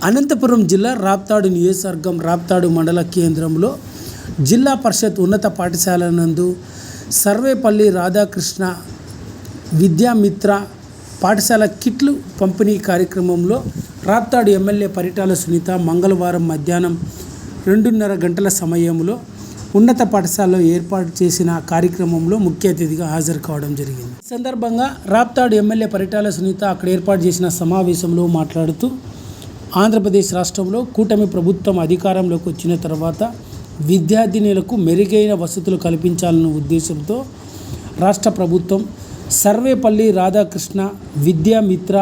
అనంతపురం జిల్లా రాప్తాడు నియోజకవర్గం రాప్తాడు మండల కేంద్రంలో జిల్లా పరిషత్ ఉన్నత పాఠశాల నందు సర్వేపల్లి రాధాకృష్ణ విద్యామిత్ర పాఠశాల కిట్లు పంపిణీ కార్యక్రమంలో రాప్తాడు ఎమ్మెల్యే పరిటాల సునీత మంగళవారం మధ్యాహ్నం 2:30 గంటల సమయంలో ఉన్నత పాఠశాలలో ఏర్పాటు చేసిన కార్యక్రమంలో ముఖ్య అతిథిగా హాజరు కావడం జరిగింది. ఈ సందర్భంగా రాప్తాడు ఎమ్మెల్యే పరిటాల సునీత అక్కడ ఏర్పాటు చేసిన సమావేశంలో మాట్లాడుతూ ఆంధ్రప్రదేశ్ రాష్ట్రంలో కూటమి ప్రభుత్వం అధికారంలోకి వచ్చిన తర్వాత విద్యార్థినులకు మెరుగైన వసతులు కల్పించాలన్న ఉద్దేశంతో రాష్ట్ర ప్రభుత్వం సర్వేపల్లి రాధాకృష్ణ విద్యామిత్ర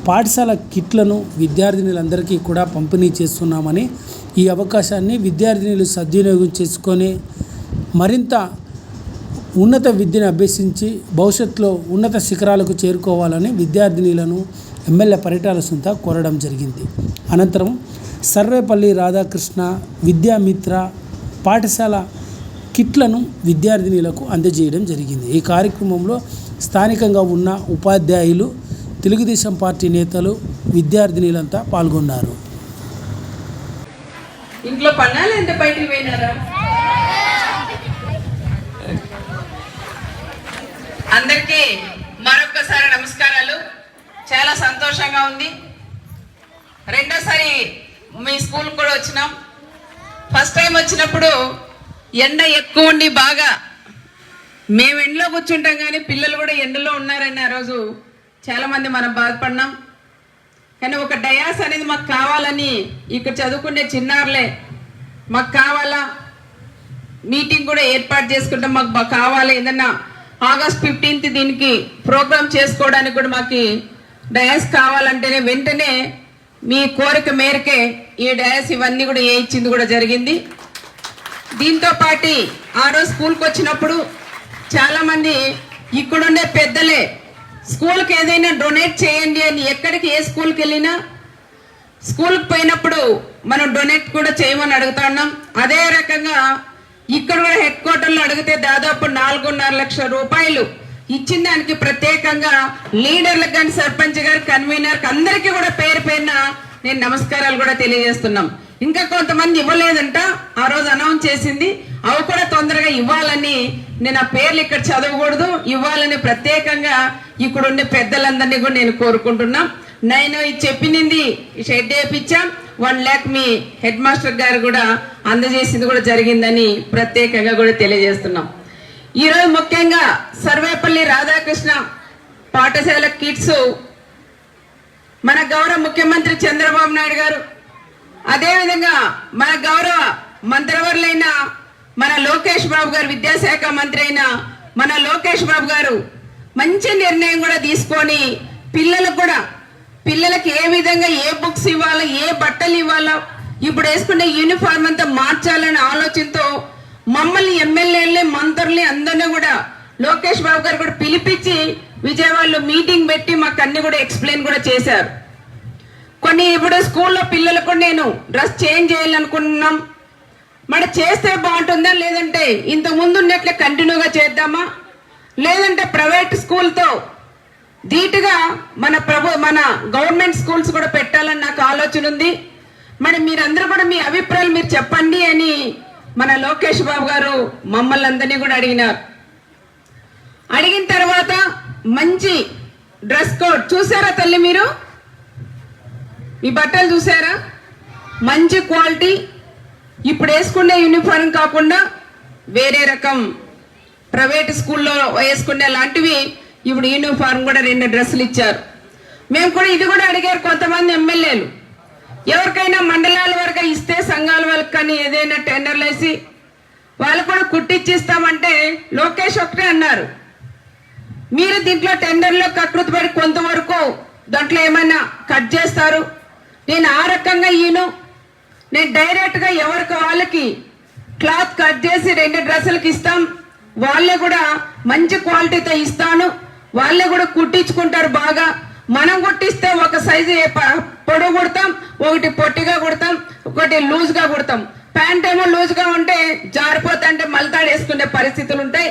పాఠశాల కిట్లను విద్యార్థినులందరికీ కూడా పంపిణీ చేస్తున్నామని, ఈ అవకాశాన్ని విద్యార్థినులు సద్వినియోగం చేసుకొని మరింత ఉన్నత విద్యను అభ్యసించి భవిష్యత్తులో ఉన్నత శిఖరాలకు చేరుకోవాలని విద్యార్థినులను ఎమ్మెల్యే పరిటాల సునీత కోరడం జరిగింది. అనంతరం సర్వేపల్లి రాధాకృష్ణ విద్యామిత్ర పాఠశాల కిట్లను విద్యార్థినులకు అందజేయడం జరిగింది. ఈ కార్యక్రమంలో స్థానికంగా ఉన్న ఉపాధ్యాయులు, తెలుగుదేశం పార్టీ నేతలు, విద్యార్థినులంతా పాల్గొన్నారు. ఇంట్లో పన్నాలు ఎంత బయటికి పోయినారా? అందరికీ మరొకసారి నమస్కారాలు. చాలా సంతోషంగా ఉంది. రెండోసారి మీ స్కూల్ కూడా వచ్చినాం. ఫస్ట్ టైం వచ్చినప్పుడు ఎండ ఎక్కువ ఉండి బాగా మేము ఎండలో కూర్చుంటాం, కానీ పిల్లలు కూడా ఎండలో ఉన్నారని ఆ రోజు చాలామంది మనం బాధపడినాం. కానీ ఒక డయాస్ అనేది మాకు కావాలని ఇక్కడ చదువుకునే చిన్నారులే మాకు కావాలా, మీటింగ్ కూడా ఏర్పాటు చేసుకుంటాం, మాకు కావాలి, ఏదన్నా ఆగస్ట్ 15th దీనికి ప్రోగ్రామ్ చేసుకోవడానికి కూడా మాకు డయాస్ కావాలంటేనే వెంటనే మీ కోరిక మేరకే ఈ డయాస్ ఇవన్నీ కూడా ఇచ్చింది కూడా జరిగింది. దీంతో పాటు ఆ రోజు స్కూల్కి వచ్చినప్పుడు చాలామంది ఇక్కడుండే పెద్దలే స్కూల్కి ఏదైనా డొనేట్ చేయండి అని, ఎక్కడికి ఏ స్కూల్కి వెళ్ళినా స్కూల్కి పోయినప్పుడు మనం డొనేట్ కూడా చేయమని అడుగుతా ఉన్నాం. అదే రకంగా ఇక్కడ కూడా హెడ్ క్వార్టర్లో అడిగితే దాదాపు 4.5 లక్షల రూపాయలు ఇచ్చిన దానికి ప్రత్యేకంగా లీడర్లకు కానీ సర్పంచ్ గారు, కన్వీనర్కి అందరికీ కూడా పేరు పేరున నేను నమస్కారాలు కూడా తెలియజేస్తున్నాం. ఇంకా కొంతమంది ఇవ్వలేదంట, ఆ రోజు అనౌన్స్ చేసింది, అవి కూడా తొందరగా ఇవ్వాలని, నేను ఆ పేర్లు ఇక్కడ చదవకూడదు, ఇవ్వాలని ప్రత్యేకంగా ఇక్కడ ఉండే పెద్దలందరినీ కూడా నేను కోరుకుంటున్నాం. నేను చెప్పినది షెడ్ వేయించాం, 1 lakh మీ హెడ్ మాస్టర్ గారు కూడా అందజేసింది కూడా జరిగిందని ప్రత్యేకంగా కూడా తెలియజేస్తున్నాం. ఈరోజు ముఖ్యంగా సర్వేపల్లి రాధాకృష్ణ పాఠశాల కిట్స్ మన గౌరవ ముఖ్యమంత్రి చంద్రబాబు నాయుడు గారు, అదేవిధంగా మన గౌరవ మంత్రివర్యులైన మన లోకేష్ బాబు గారు, విద్యాశాఖ మంత్రి అయిన మన లోకేష్ బాబు గారు మంచి నిర్ణయం కూడా తీసుకొని పిల్లలకి ఏ విధంగా ఏ బుక్స్ ఇవ్వాలో, ఏ బట్టలు ఇవ్వాలో, ఇప్పుడు వేసుకునే యూనిఫామ్ అంతా మార్చాలనే ఆలోచనతో మమ్మల్ని ఎమ్మెల్యేలని, మంత్రుల్ని అందరినీ కూడా లోకేష్ బాబు గారు కూడా పిలిపించి విజయవాడలో మీటింగ్ పెట్టి మాకు అన్ని కూడా ఎక్స్ప్లెయిన్ కూడా చేశారు. కొన్ని ఇప్పుడు స్కూల్లో పిల్లలకు కూడా నేను డ్రెస్ చేంజ్ చేయాలనుకుంటున్నాం. మరి చేస్తే బాగుంటుందా, లేదంటే ఇంతకు ముందు ఉన్నట్లే కంటిన్యూగా చేద్దామా, లేదంటే ప్రైవేట్ స్కూల్తో ధీటుగా మన గవర్నమెంట్ స్కూల్స్ కూడా పెట్టాలని నాకు ఆలోచన ఉంది. మరి మీరందరూ కూడా మీ అభిప్రాయాలు మీరు చెప్పండి అని మన లోకేష్ బాబు గారు మమ్మల్ని అందరినీ కూడా అడిగినారు. అడిగిన తర్వాత మంచి డ్రెస్ కోడ్ చూసారా తల్లి, మీరు ఈ బట్టలు చూసారా? మంచి క్వాలిటీ, ఇప్పుడు వేసుకునే యూనిఫామ్ కాకుండా వేరే రకం ప్రైవేట్ స్కూల్లో వేసుకునే లాంటివి ఇప్పుడు యూనిఫామ్ కూడా 2 డ్రెస్సులు ఇచ్చారు. మేము కూడా ఇది కూడా అడిగారు కొంతమంది ఎమ్మెల్యేలు, ఎవరికైనా మండలాల వరకు ఇస్తే సంఘాల వరకు కానీ ఏదైనా టెండర్లు వేసి వాళ్ళు కూడా కుట్టిచ్చిస్తామంటే లోకేష్ ఒకటే అన్నారు, మీరు దీంట్లో టెండర్లో కకృతి పడి కొంతవరకు దాంట్లో ఏమైనా కట్ చేస్తారు, నేను ఆ రకంగా నేను డైరెక్ట్గా ఎవరికి వాళ్ళకి క్లాత్ కట్ చేసి 2 డ్రెస్సులకి ఇస్తాం, వాళ్ళే కూడా మంచి క్వాలిటీతో ఇస్తాను, వాళ్ళే కూడా కుట్టించుకుంటారు బాగా. మనం కుట్టిస్తే ఒక సైజు పొడవు కుడతాం, ఒకటి పొట్టిగా కుడతాం, ఒకటి లూజ్గా కుడతాం. ప్యాంట్ ఏమో లూజ్గా ఉంటే జారిపోతా అంటే మల్తాడు వేసుకునే పరిస్థితులు ఉంటాయి.